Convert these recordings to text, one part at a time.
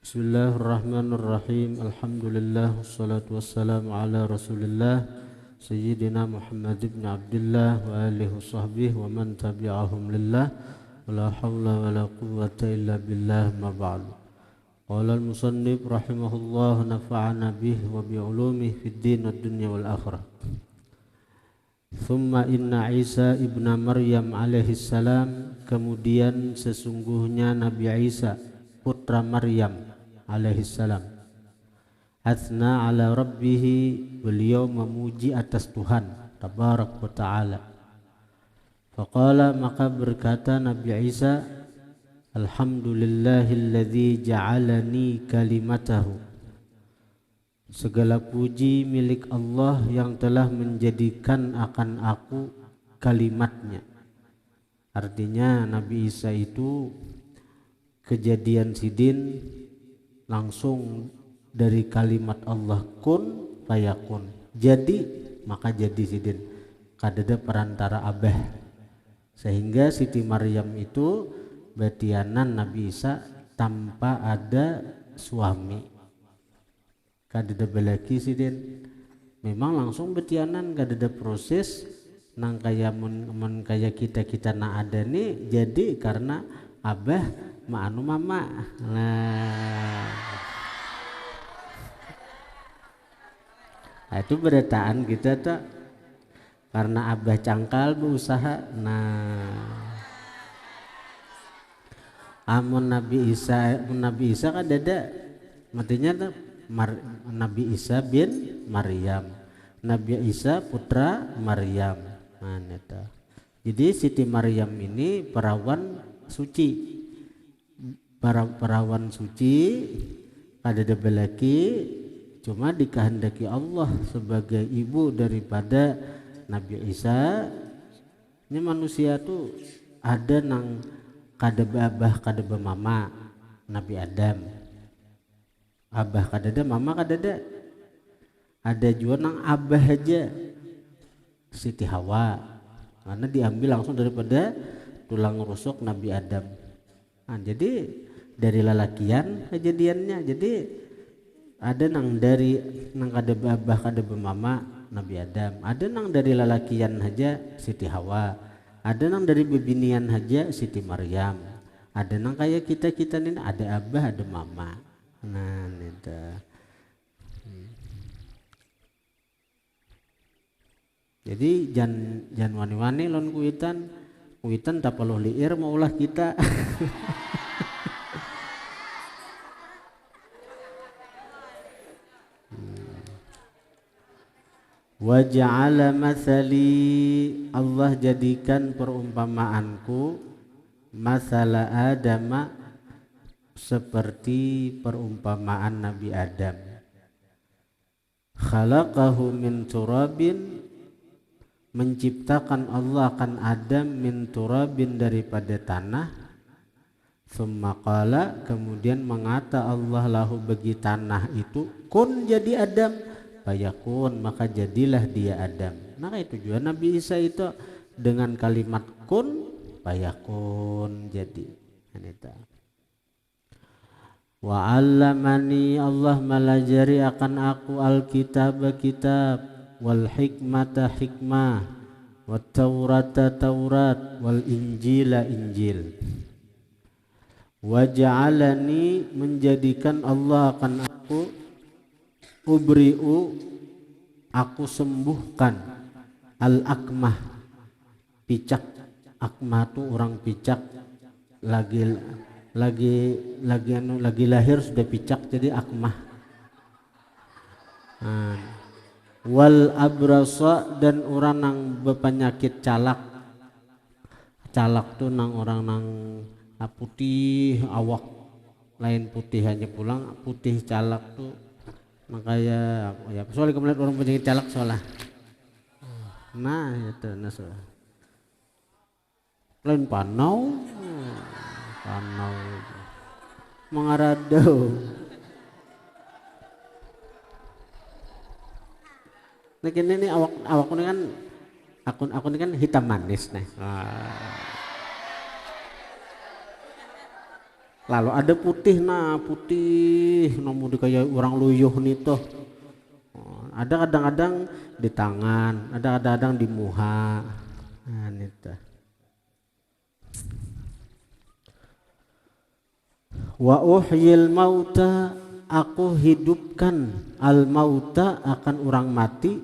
Bismillahirrahmanirrahim. Alhamdulillah wassalatu wassalamu ala Rasulillah Sayyidina Muhammad ibn Abdullah wa alihi wasahbihi wa man tabi'ahum lillah wa la hawla wa la quwwata illa billah ma ba'd. Qala al-musannif rahimahullah nafa'ana bihi wa bi'ulumihi fid din wad dunya wal akhirah. Thumma inna Isa ibn Maryam alaihi salam, kemudian sesungguhnya Nabi Isa putra Maryam alaihissalam, athna ala rabbihi, beliau memuji atas Tuhan tabarak wa ta'ala. Faqala, maka berkata Nabi Isa, alhamdulillahilladzi ja'alani kalimatahu, segala puji milik Allah yang telah menjadikan akan aku kalimatnya. Artinya Nabi Isa itu kejadian sidin langsung dari kalimat Allah kun fayakun, jadi maka jadi sidin, kadada perantara abah, sehingga Siti Maryam itu betianan Nabi Isa tanpa ada suami, kadada belaki sidin, memang langsung betianan, kadada proses nang kaya mun kaya kita na ada nih, jadi karena abah ma'anu mama. Nah, itu beritaan kita tuh karena abah cangkal berusaha. Nah, amun Nabi Isa kan ada matinya tuh Nabi Isa bin Maryam, Nabi Isa putra Maryam. Nah, itu. Jadi Siti Maryam ini perawan suci, perawan suci, kadada belaki, cuma dikehendaki Allah sebagai ibu daripada Nabi Isa. Ini manusia tuh ada nang kadada abah kadada mama, Nabi Adam, abah kadada mama kadada, ada juga nang abah aja, Siti Hawa, karena diambil langsung daripada tulang rusuk Nabi Adam. Nah, jadi dari lalakian kejadiannya, jadi ada nang dari nang kada babah kada bemama Nabi Adam, ada nang dari lalakian aja Siti Hawa, ada nang dari bebinian aja Siti Maryam, ada nang kayak kita ini ada abah ada mama. Nah, itu. Jadi jan wani-wani lon kuitan tak perlu liir maulah kita. Wa ja'ala mathali, Allah jadikan perumpamaanku, masala Adam, seperti perumpamaan Nabi Adam. Khalaqahu min turabin, menciptakan Allah akan Adam min turabin, daripada tanah. Summa qala, kemudian mengata Allah lahu bagi tanah itu, kun jadi Adam, fayakun, maka jadilah dia Adam. Nah, itu juga Nabi Isa itu dengan kalimat kun fayakun jadi. Wa 'allamani, Allah melajari akan aku alkitab kitab, wal hikmata hikmah, wat taurata taurat, wal injila injil. Wa ja'alani, menjadikan Allah akan aku, ubri'u, aku sembuhkan, al akmah, picak. Akmah tuh orang picak, lagi lahir sudah picak, jadi akmah. Wal abrasa, dan orang nang berpenyakit calak. Calak tuh nang orang nang putih awak, lain putih hanya pulang putih calak tuh. Makanya ya soalnya kemudian orang penyakit calak soalnya. Nah, itu naso. Lain panau mengarado. Nah, ini awak ini kan akun ini kan hitam manis nih. Lalu ada putih, nah putih namun kayak orang luyuh nih toh. Ada kadang-kadang di tangan, ada kadang-kadang di muha. Nah, nita. Wa uhyil mauta, aku hidupkan al mauta akan orang mati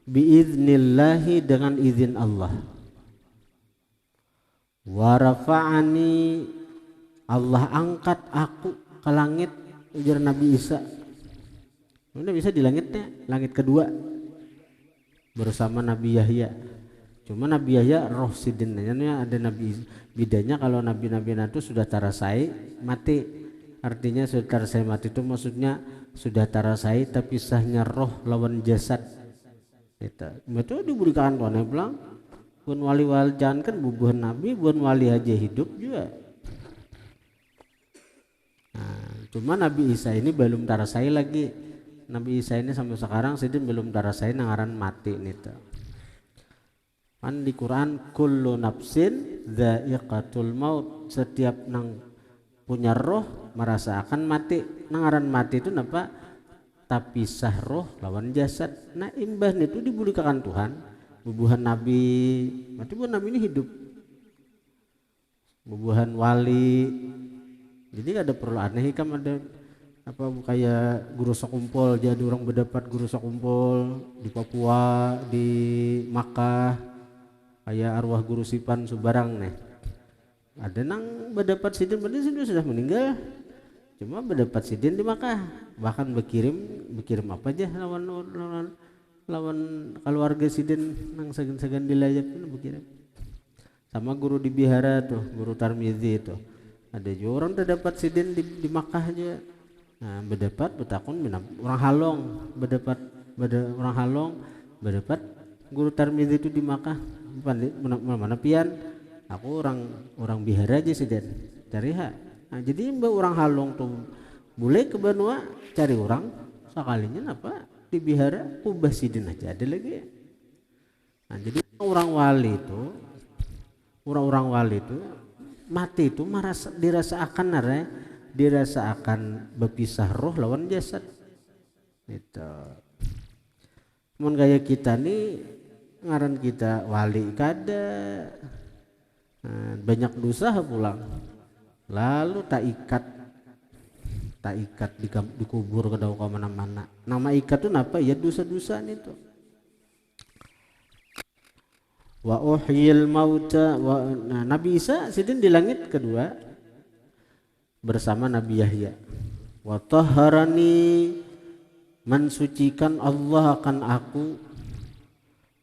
biiznillahi dengan izin Allah. Wa rafa'ani, Allah angkat aku ke langit, ujar Nabi Isa. Udah bisa di langitnya, langit kedua bersama Nabi Yahya. Cuma Nabi Yahya roh sidinnya ada Nabi, bedanya kalau nabi-nabi itu sudah tarasai mati. Artinya sudah tarasai mati itu maksudnya sudah tarasai tapi sahnya roh lawan jasad. Itu diberikan Tuhan yang bilang bukan wali-wali, jangan kan bubuhan Nabi, bukan wali aja hidup juga. Nah, cuma Nabi Isa ini belum tarasai lagi. Nabi Isa ini sampai sekarang sidin belum tarasai nangaran mati nita. Kan di Quran kullu nafsin dha'iqatul maut, setiap nang punya roh merasa akan mati. Nangaran mati itu napa? Tapisah roh lawan jasad. Nah imbah itu diberikan Tuhan. Bubuhan Nabi, mati bukan Nabi ini hidup. Bubuhan wali. Jadi ada perlu aneh kan, ada apa kayak guru sekumpul, jadi orang berdapat guru sekumpul di Papua, di Makkah, kayak arwah guru Sipan Subarang nih. Ada nang berdapat sidin, padahal sudah meninggal, cuma berdapat sidin di Makkah, bahkan berkirim apa aja lawan keluarga sidin nang segan-segan dilayak pun berkirim. Sama guru di Bihara tuh, guru Tarmizi itu, ada juga orang terdapat sidin di Makkah aja. Nah, berdapat betakun orang halong, orang halong berdapat guru Tarmizi itu di Makkah. Mana pian? Aku orang Bihara aja sih cari hak. Nah, jadi mbak orang halong tuh boleh ke Banua cari orang sekalinya apa di Bihara ubah sidin aja ada lagi. Nah, jadi orang-orang wali itu mati itu dirasa akan berpisah roh lawan jasad. Itu. Mun gaya kita nih ngaran kita wali kada, banyak dosa pulang. Lalu tak ikat dikubur ke daun mana-mana. Nama ikat itu apa? Ya dosa-dosa itu. Wa uhyil mauta, nah, Nabi Isa sidin di langit kedua bersama Nabi Yahya. Wa tahharani, mensucikan Allah akan aku.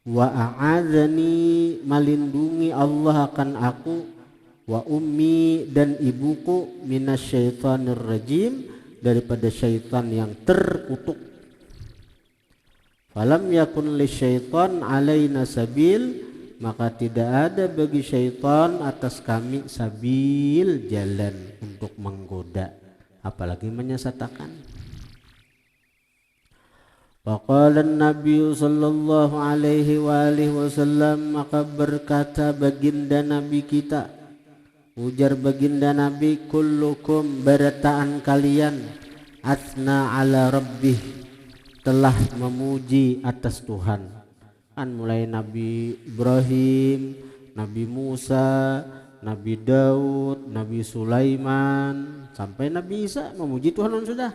Wa a'adzani, melindungi Allah akan aku. Wa ummi, dan ibuku, minasyaitonir rajim, daripada syaitan yang terkutuk. Falam yakun lisyaitan alaina sabil, maka tidak ada bagi syaitan atas kami sabil, jalan untuk menggoda apalagi menyesatkan. Faqala Nabi sallallahu alaihi wa alihi wasallam, maka berkata baginda Nabi kita, ujar baginda Nabi, kullukum, berataan kalian, athna ala rabbih, telah memuji atas Tuhan. Kan mulai Nabi Ibrahim, Nabi Musa, Nabi Daud, Nabi Sulaiman, sampai Nabi Isa memuji Tuhan sudah.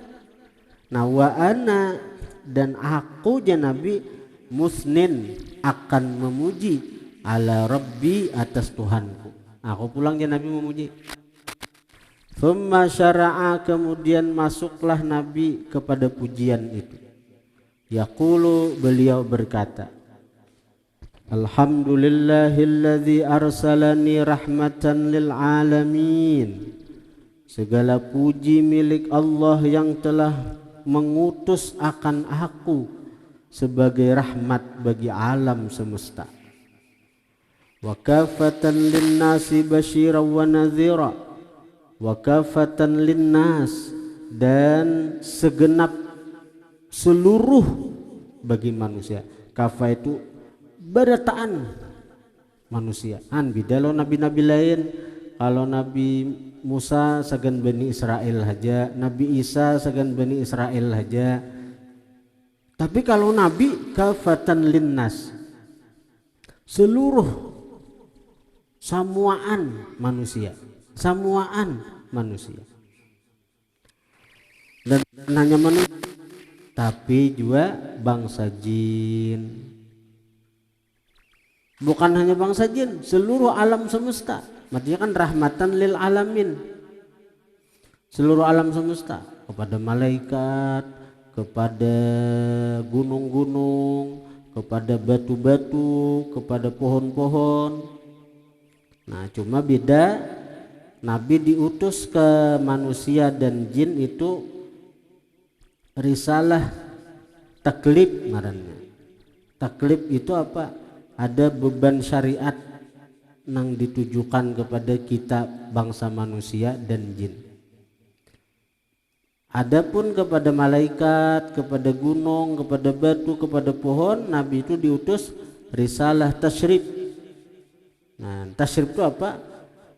Nah wa ana, dan aku ya Nabi, musnin, akan memuji ala Rabbi, atas Tuhanku. Aku pulang ya Nabi memuji. Thumma syara'a, kemudian masuklah Nabi kepada pujian itu. Yaqulu, beliau berkata, alhamdulillahilladzi arsalani rahmatan lil alamin. Segala puji milik Allah yang telah mengutus akan aku sebagai rahmat bagi alam semesta. Wa kafatan linnasi basyiran wa nadhira. Wa kafatan linnas, dan segenap seluruh bagi manusia. Kafa itu berataan manusia. Beda lo nabi-nabi lain Kalau Nabi Musa sagan Bani Israel aja, Nabi Isa sagan Bani Israel aja. Tapi kalau Nabi kafatan linnas, seluruh samuaan manusia, dan hanya manusia, tapi juga bangsa jin. Bukan hanya bangsa jin, seluruh alam semesta. Maksudnya kan rahmatan lil alamin, seluruh alam semesta, kepada malaikat, kepada gunung-gunung, kepada batu-batu, kepada pohon-pohon. Nah cuma beda, Nabi diutus ke manusia dan jin itu risalah taklif ngarannya. Taklif itu apa? Ada beban syariat yang ditujukan kepada kita bangsa manusia dan jin. Adapun kepada malaikat, kepada gunung, kepada batu, kepada pohon, Nabi itu diutus risalah tasyrif. Nah, tasyrif itu apa?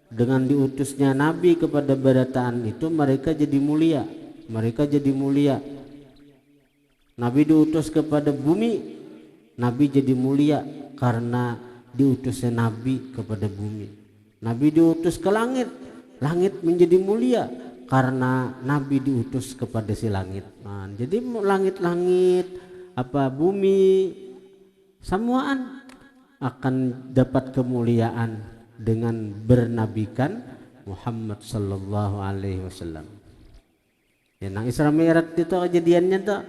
Dengan diutusnya Nabi kepada barataan itu mereka jadi mulia. Nabi diutus kepada bumi, Nabi jadi mulia karena diutusnya Nabi kepada bumi. Nabi diutus ke langit, langit menjadi mulia karena Nabi diutus kepada si langit. Nah, jadi langit-langit, bumi, semuaan akan dapat kemuliaan dengan bernabikan Muhammad sallallahu alaihi wasallam. Ya, nang Isra Mi'raj itu kejadiannya tak?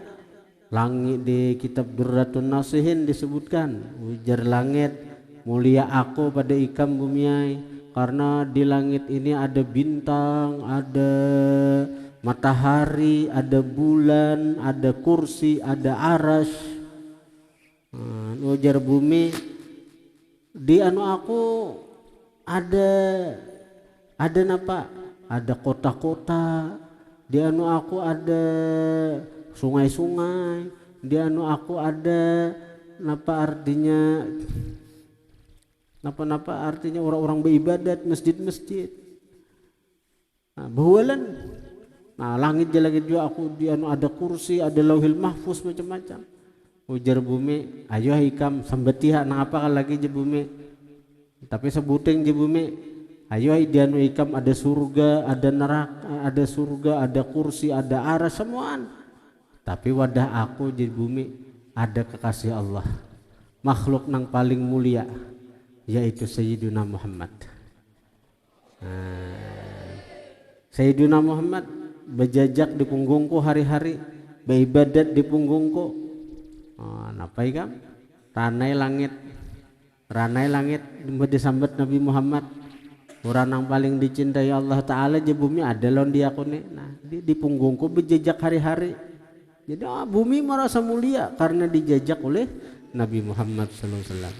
Langit di kitab Durratun Nasihin disebutkan, ujar langit, mulia aku pada ikam bumi ai, karena di langit ini ada bintang, ada matahari, ada bulan, ada kursi, ada arasy. Ujar bumi, di anu aku ada napa? Ada kota-kota. Di anu aku ada sungai-sungai. Di anu aku ada napa artinya orang-orang beribadat, masjid-masjid. Nah, bawalan. Nah, langit juga aku di anu ada kursi, ada lauhil mahfuz macam-macam. Ujar bumi, ayo hikam sambetiha nang apa lagi je bumi. Tapi sebuting je bumi. Ayo di anu hikam ada surga, ada neraka, ada surga, ada kursi, ada arah semuaan. Tapi wadah aku je bumi ada kekasih Allah. Makhluk nang paling mulia yaitu Sayyiduna Muhammad. Sayyiduna Muhammad berjajak di punggungku hari-hari, beribadat di punggungku. Napa ikam? Ranai langit disambat Nabi Muhammad. Orang yang paling dicintai Allah Ta'ala je bumi ada lon di aku nih. Nah, di punggungku berjejak hari-hari. Jadi bumi merasa mulia karena dijajak oleh Nabi Muhammad SAW.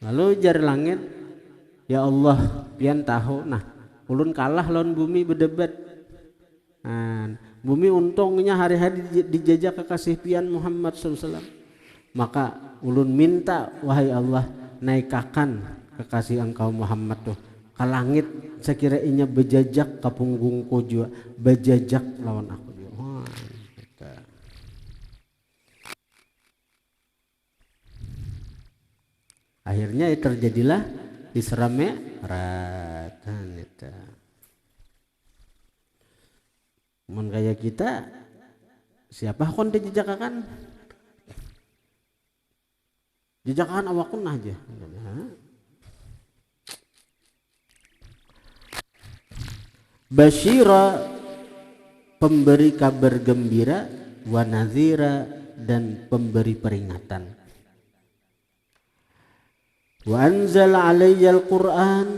Lalu jar langit, ya Allah pian tahu, nah ulun kalah lon bumi berdebat. Nah, bumi untungnya hari-hari dijajak kekasih pian Muhammad SAW. Maka ulun minta, wahai Allah, naikakan kekasih engkau Muhammad tuh ke langit, sekiranya bejajak ke punggungku juga, bejajak lawan aku juga. Akhirnya terjadilah Isra Mi'raj. Mun kayak kita, siapa kon dijejakakan? Jejakakan awakun aja. Basyira, pemberi kabar gembira, wa nazira, dan pemberi peringatan. Wa anzala alayyal Qur'an,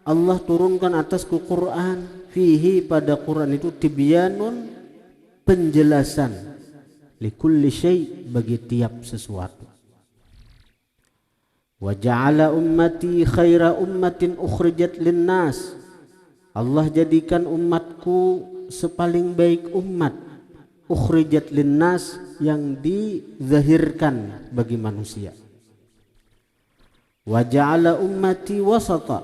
Allah turunkan atasku Qur'an, fihi pada Qur'an itu tibyanun, penjelasan, likulli syai' bagi tiap sesuatu. Wa ja'ala ummati khaira ummatin ukhrijat linnas, Allah jadikan umatku sepaling baik umat, ukhrijat linnas, yang dizahirkan bagi manusia. Wa ja'ala ummati wasata,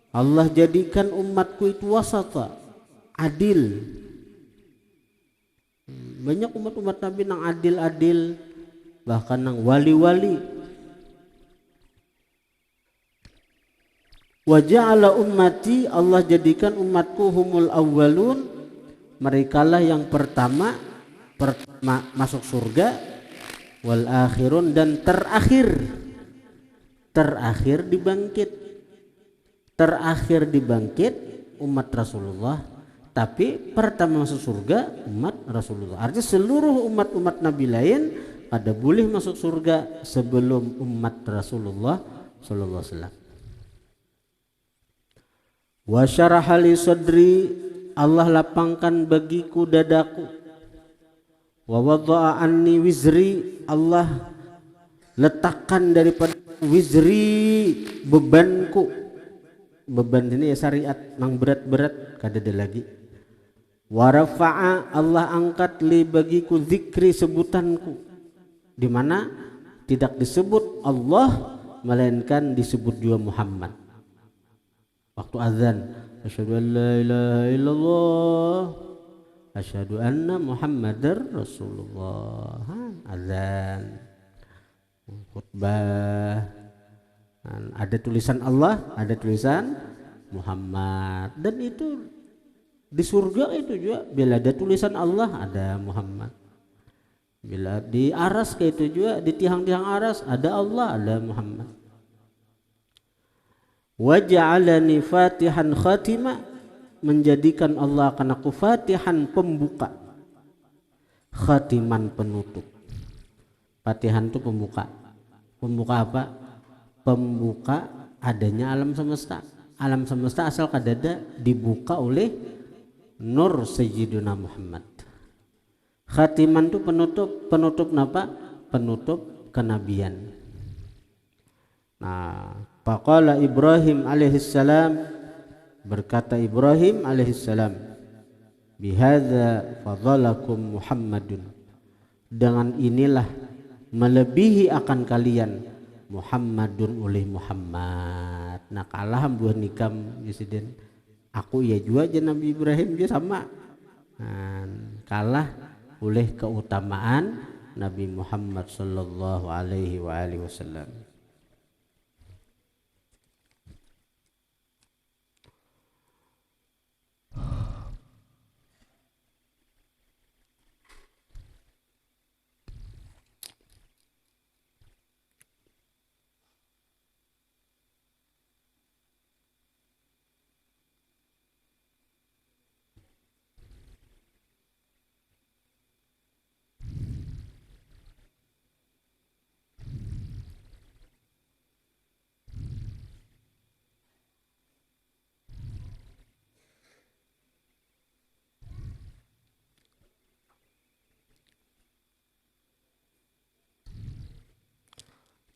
Allah jadikan umatku itu wasata, adil. Banyak umat-umat Nabi nang adil-adil, bahkan nang wali-wali. Wa ja'ala ummati, Allah jadikan umatku humul awwalun, merekalah yang pertama masuk surga, wal akhirun, dan terakhir dibangkit umat Rasulullah, tapi pertama masuk surga umat Rasulullah. Artinya seluruh umat Nabi lain ada boleh masuk surga sebelum umat Rasulullah sallallahu alaihi wasallam. Wa syaraha li sadri, Allah lapangkan bagiku dadaku. Wa wadha'a anni wizri, Allah letakkan daripada wizri, bebanku. Beban ini ya syariat nang berat-berat kada ada lagi. Wa rafa'a, Allah angkat li bagiku zikri, sebutanku, di mana tidak disebut Allah melainkan disebut juga Muhammad. Waktu azan, asyhadu an la ilaha illallah, asyhadu anna Muhammadar Rasulullah. Azan, khutbah, ada tulisan Allah, ada tulisan Muhammad. Dan itu di surga itu juga bila ada tulisan Allah ada Muhammad. Bila di aras kayak itu juga, di tiang-tiang aras ada Allah, ada Muhammad. Wa ja'alani fatihan khatima, menjadikan Allah akan aku fatihan, pembuka, khatiman, penutup. Fatihan itu pembuka. Pembuka apa? Pembuka adanya alam semesta. Alam semesta asal kadada dibuka oleh nur Sayyidina Muhammad. Khatiman itu penutup. Penutup apa? Penutup kenabian. Nah, faqala Ibrahim alaihissalam, berkata Ibrahim alaihissalam, bihadza fadalakum Muhammadun, dengan inilah melebihi akan kalian Muhammadun oleh Muhammad. Nah, kalah buah nikam Presiden. Aku ya juga aja Nabi Ibrahim dia sama. Nah, kalah oleh keutamaan Nabi Muhammad sallallahu alaihi wasallam.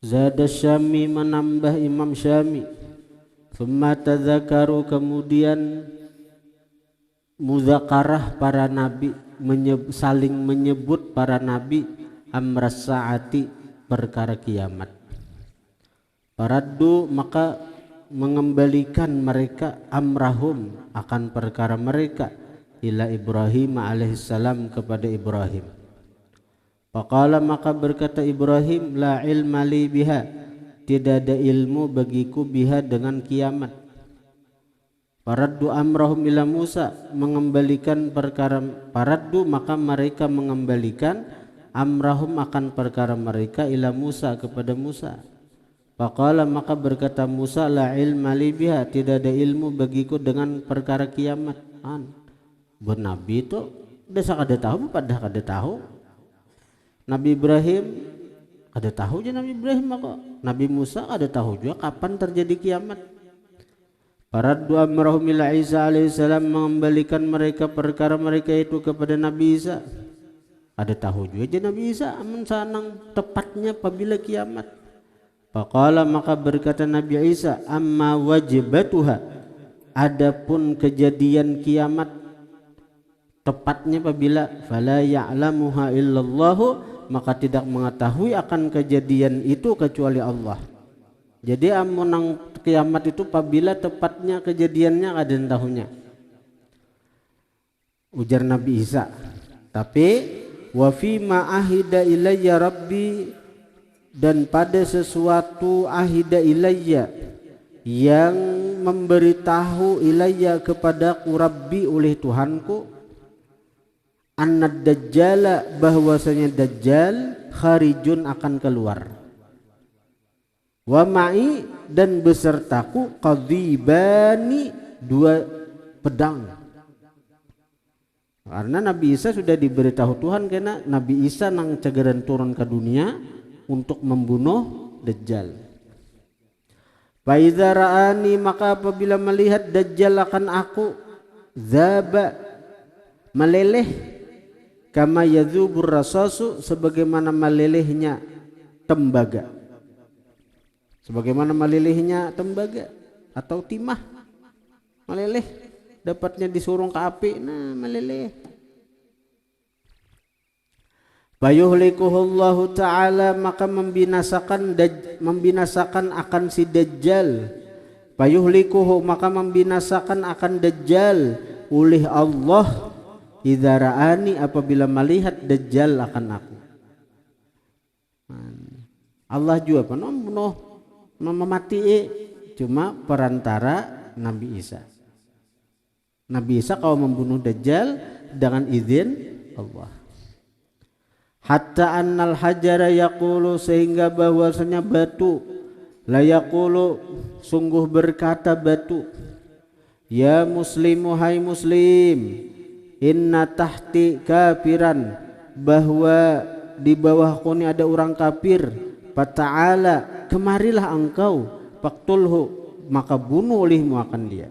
Zada Syami, menambah Imam Syami. Thumma tadzakaru, kemudian muzakarah para nabi, saling menyebut para nabi, amras saati, perkara kiamat. Paraddu, maka mengembalikan mereka, amrahum, akan perkara mereka, ila Ibrahim alaihissalam, kepada Ibrahim. Faqala, maka berkata Ibrahim, la ilma li biha, tidak ada ilmu bagiku biha, dengan kiamat. Paraddu amrahum ila Musa, mengembalikan perkara, paraddu, maka mereka mengembalikan, amrahum, akan perkara mereka, ila Musa, kepada Musa. Faqala, maka berkata Musa, la ilma li biha, tidak ada ilmu bagiku dengan perkara kiamat. Bernabi itu desa kada tahu, pada kada tahu. Nabi Ibrahim ada tahu aja, Nabi Ibrahim kok. Nabi Musa ada tahu juga kapan terjadi kiamat. Paraddu amrahum ila Isa alaihissalam, mengembalikan mereka perkara mereka itu kepada Nabi Isa. Ada tahu juga aja Nabi Isa aman sanang tepatnya apabila kiamat. Faqala, maka berkata Nabi Isa, amma wajibatuha, adapun kejadian kiamat tepatnya apabila, fala ya'lamuha illallahu, maka tidak mengetahui akan kejadian itu kecuali Allah. Jadi amunang kiamat itu apabila tepatnya kejadiannya kaden tahunya. Ujar Nabi Isa. Tapi wa fi ma ahida ilayya rabbi, dan pada sesuatu ahida ilayya yang memberitahu ilayya kepadaku rabbi oleh Tuhanku, annad dajjala bahwasanya dajjal kharijun akan keluar, wa ma'i dan besertaku qadhibani dua pedang. Karena Nabi Isa sudah diberitahu Tuhan karena Nabi Isa nang cegeran turun ke dunia untuk membunuh Dajjal. Fa idza ra'ani, maka apabila melihat Dajjal akan aku, zaba meleleh, kama yadzubur rasasu sebagaimana melelehnya tembaga. Sebagaimana melelehnya tembaga atau timah meleleh, dapatnya disurung ke api, nah meleleh. Bayuhlikuhullahu ta'ala, maka membinasakan akan si Dajjal. Bayuhlikuhu, maka membinasakan akan Dajjal oleh Allah, idza ra'ani apabila melihat Dajjal akan aku. Allah juga penuh memati, cuma perantara Nabi Isa. Nabi Isa kalau membunuh Dajjal dengan izin Allah. Hatta annal hajara yaqulu, sehingga bahwasanya batu la yaqulu sungguh berkata batu, ya muslimu hai muslim, inna tahti kafiran, bahwa di bawahku ini ada orang kafir, fata'ala kemarilah engkau, faktulhu maka bunuh olehmu akan dia.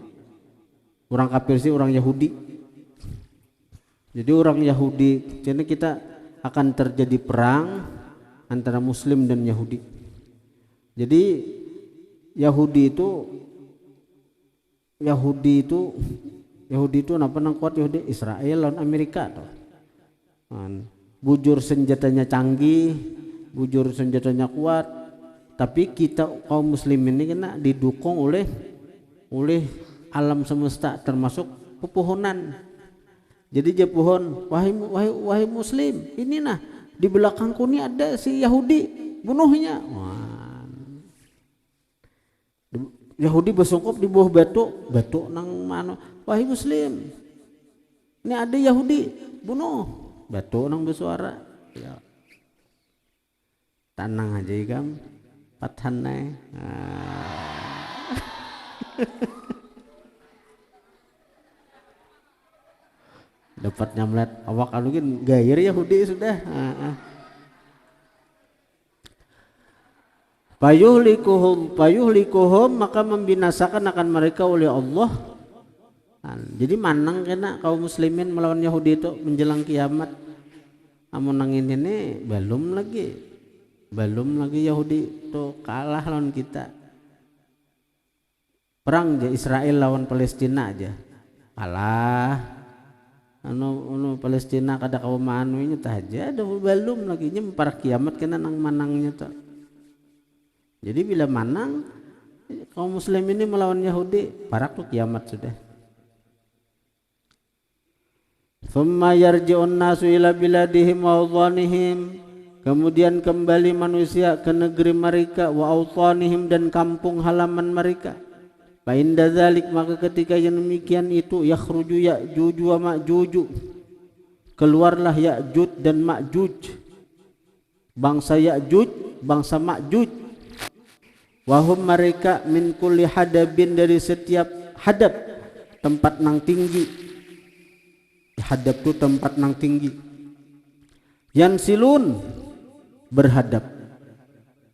Orang kafir sih orang Yahudi. Jadi orang Yahudi, jadi kita akan terjadi perang antara Muslim dan Yahudi. Jadi Yahudi itu apa nang kuat Yahudi? Israel lawan Amerika toh. Bujur senjatanya canggih, bujur senjatanya kuat, tapi kita kaum muslim ini kena didukung oleh alam semesta termasuk pepohonan. Jadi dia pohon, wahai muslim, ini nah di belakangku ini ada si Yahudi, bunuhnya. Wah. Yahudi bersungkup di bawah batu nang mana? Wahai muslim, ini ada Yahudi, bunuh. Batu nang bersuara. Ya. Tanang aja ikam, pathanai. Dapatnya melihat awak alugin gair Yahudi sudah. Payuhlikuhum maka membinasakan akan mereka oleh Allah. Jadi manang kena kaum muslimin melawan Yahudi itu menjelang kiamat. Amun nangin ini belum lagi Yahudi itu kalah lawan kita. Perang aja Israel lawan Palestina aja kalah. Anu Palestina kada kaum manunya taja ada belum lagi nya para kiamat kena nang manangnya tuh. Jadi bila manang kaum muslim ini melawan Yahudi, parak tuh kiamat sudah. Thumma yarji'un nasu ila biladihim wa awtanihim, kemudian kembali manusia ke negeri mereka, wa awtanihim dan kampung halaman mereka. Fa inda dzalik, maka ketika yang demikian itu, yakhruju ya'juj wa ma'juj, keluarlah Ya'juj dan Ma'juj, bangsa Ya'juj bangsa Ma'juj. Wahum mereka min kulli hadabin, dari setiap hadab tempat nang tinggi. Hadab itu tempat nang tinggi. Yansilun berhadap.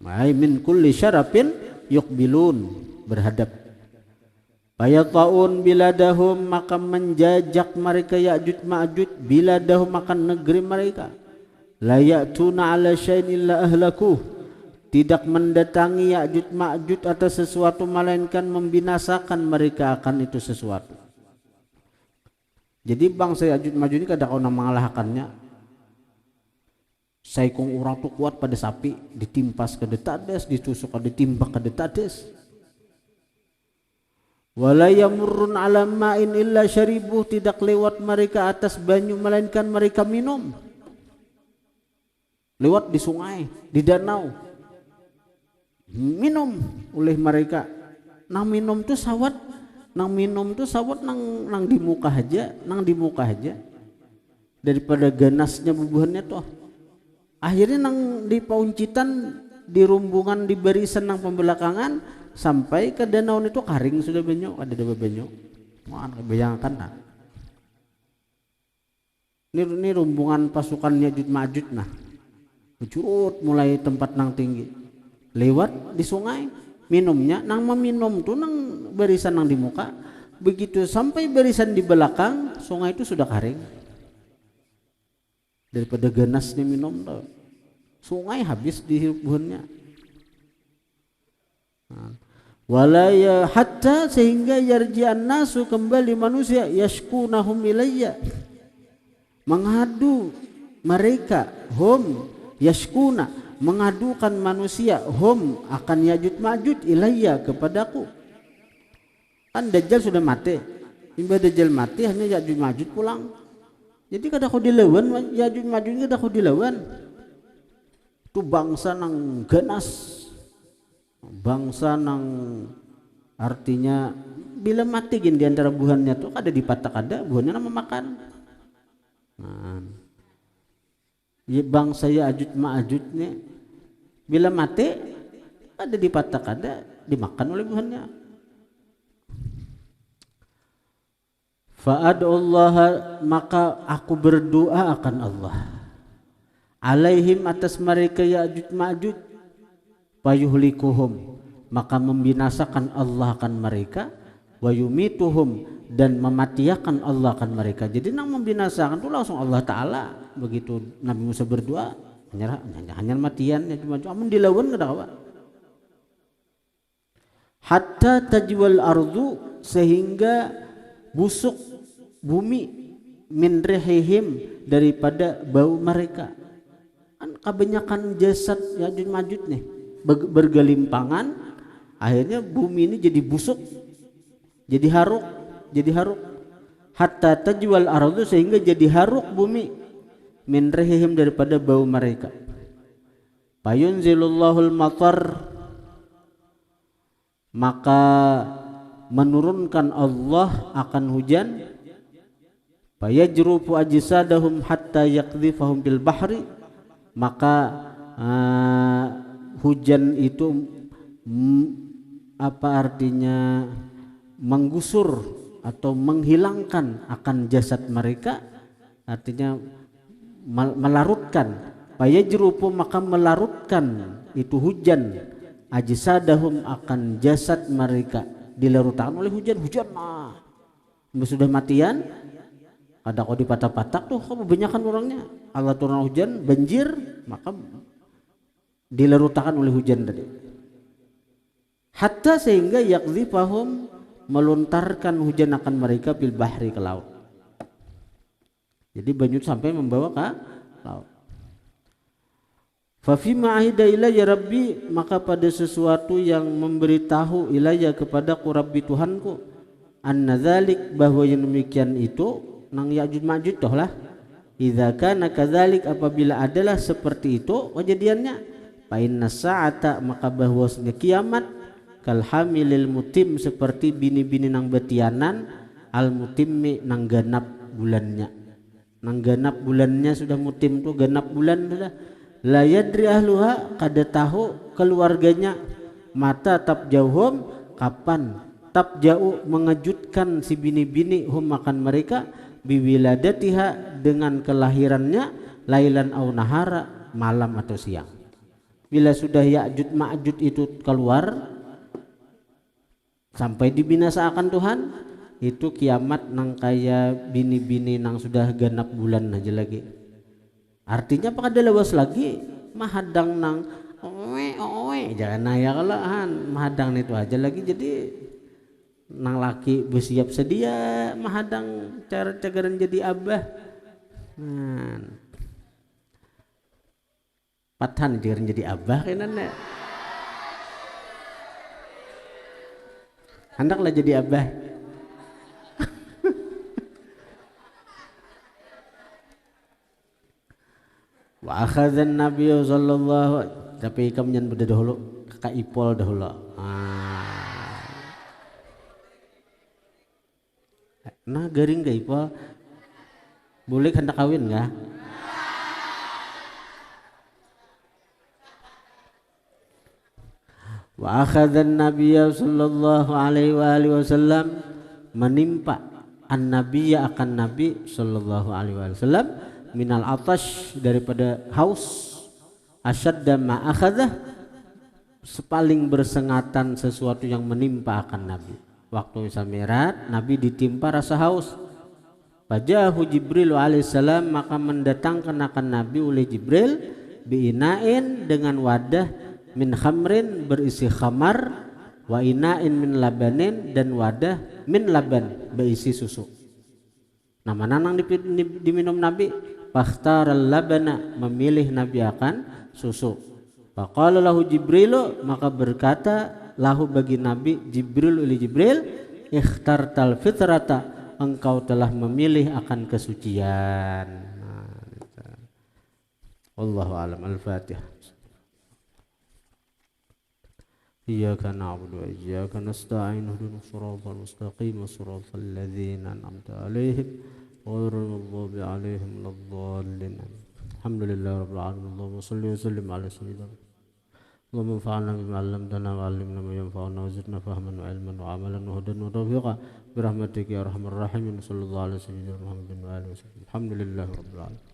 Ai min kulli syarafin yuqbilun berhadap. Fayata'un biladahum, maka menjajak mereka Ya'juj Ma'juj biladahum makan negeri mereka. La ya'tuna ala syai'in illa ahlakuh, tidak mendatangi Ya'juj Ma'juj atas sesuatu melainkan membinasakan mereka akan itu sesuatu. Jadi bangsa Ya'juj Ma'juj ini kadang orang mengalahkannya. saikung urang tuh kuat pada sapi ditimpas ke detades, ditusuk ke ditimbak ke detades. Wala yamurrun ala ma'in illa syaribuh, tidak lewat mereka atas banyu melainkan mereka minum. Lewat di sungai, di danau, minum oleh mereka. Nang minum tuh sawat, nang di muka aja, daripada ganasnya bubuhannya tuh. Akhirnya nang di pauncitan, di rumbungan, di barisan nang pembelakangan sampai ke danau itu karing sudah banyak, ada dua banyak. Mau bayangkan nah. Ini rumbungan pasukan Ya'juj Ma'juj nah. Curut mulai tempat nang tinggi. Lewat di sungai, minumnya nang meminum tuh nang barisan nang di muka. Begitu sampai barisan di belakang, sungai itu sudah karing. Daripada ganasnya minum tuh. Sungai habis dihirup buahnya. Walaya hatta sehingga yarji'an nasu kembali manusia yashkunahum ilayya, mengadu mereka, hum yashkuna, mengadukan manusia, hum akan Ya'juj Ma'juj ilayya kepadaku. Kan Dajjal sudah mati, imba Dajjal mati hanya Ya'juj Ma'juj pulang. Jadi kada kau dilawan Ya'juj Ma'juj, kada kau dilawan. Itu bangsa nang ganas, bangsa nang artinya bila mati gin di antara buahnya tuh ada dipatak, ada buahnya nama makan. Nah, ya bangsa Ya'juj Ma'juj nih bila mati ada dipatak, ada dimakan oleh buahnya. Fa'adullah, maka aku berdoa akan Allah, alaihim atas mereka Ya'juj Ma'juj, fayuhlikuhum, maka membinasakan Allah akan mereka, wa yumituhum, dan mematiakan Allah akan mereka. Jadi nang membinasakan itu langsung Allah Ta'ala. Begitu Nabi Musa berdoa, hanya matian ya, cuma amun dilawan kada apa. Hatta tajwal ardu, sehingga busuk bumi, min rihihim, daripada bau mereka. Kan kebanyakan jasad Ya'juj Ma'juj nih bergelimpangan, akhirnya bumi ini jadi busuk, jadi haruk. Hatta tajwal ardu, sehingga jadi haruk bumi, min rihihim, daripada bau mereka. Fayunzilullahul matar, maka menurunkan Allah akan hujan. Fayajrufu ajsadahum hatta yaqdhifahum bil bahri, maka hujan itu apa artinya menggusur atau menghilangkan akan jasad mereka, artinya melarutkan. Fayajrufu, maka melarutkan itu hujan, ajsadahum, akan jasad mereka, dilarutkan oleh hujan mah sudah matian, ada kau dipatak-patak tuh kau kebanyakan orangnya, Allah turun hujan banjir, maka dilarutkan oleh hujan tadi. Hatta sehingga yaqdhifahum, melontarkan hujan akan mereka bil bahri, ke laut. Jadi banjir sampai membawa ke laut. Fa fima ahida ilayya rabbi, maka pada sesuatu yang memberitahu ilayya kepadaku Rabbi Tuhanku, anna dzalik, bahwa yang demikian itu nang Ya'juj Ma'juj toh lah. Idza kana kadzalik, apabila adalah seperti itu kejadiannya, fa inna sa'ata, maka bahwasanya kiamat, kal hamilil mutim, seperti bini-bini nang betianan, al mutimmi, nang ganap bulannya. Nang ganap bulannya sudah mutim tuh ganap bulan sudah. La yadri ahluha, kada tahu keluarganya, mata tabjauhum, kapan tabjau, mengejutkan si bini-bini, hum makan mereka, biwiladatiha, dengan kelahirannya, lailan au nahara, malam atau siang. Bila sudah Ya'juj Ma'juj itu keluar sampai dibinasakan Tuhan, itu kiamat nang kaya bini-bini nang sudah ganap bulan aja lagi. Artinya apa kada lawas lagi mahadang nang owe jangan naya kalahan mahadang itu aja lagi. Jadi nang laki bersiap sedia mahadang cara cagaran jadi abah. Patan jadi abah kayaknya. Hendaklah jadi abah. Wa akhadzan nabiyyu sallallahu tapi kami beda dahulu kakak ipol dahulu. Nah garing gak ipol boleh hendak kawin gak? Wa akhadzan nabiyyu sallallahu alaihi wasallam menimpa an-nabiyya akan nabi sallallahu alaihi wasallam minal atash daripada haus asyadda ma akhadzah sepaling bersengatan sesuatu yang menimpa akan nabi. Waktu Isra Mi'raj nabi ditimpa rasa haus. Fajahu Jibril alaihissalam maka mendatangkan akan nabi oleh Jibril biinain dengan wadah min khamrin berisi khamar wa inain min labanin dan wadah min laban berisi susu. Nama nanang diminum nabi fakhtaral labana memilih nabi akan susu. Faqala lahu Jibril maka berkata lahu bagi nabi Jibril oleh Jibril ikhtartal fitrata engkau telah memilih akan kesucian. Wallahu a'lam. Al-Fatihah. Iyyaka na'budu wa iyyaka nasta'in ihdinas siratal mustaqim siratal ladzina an'amta 'alaihim ghairil maghdubi 'alaihim waladdallin. Alhamdulillahirabbil alamin. Allahumma shalli wa sallim ala sayyidina Allahumma anfa'na bima 'allamtana wa 'allimna ma yanfa'una wa zidna fahman wa 'ilman wa 'amalan wa hudan wa tawfiqa bi rahmatika ya arhamar rahimin. Sallallahu alaihi wa sallam Muhammadin wa alihi wa sallam. Alhamdulillahirabbil alamin.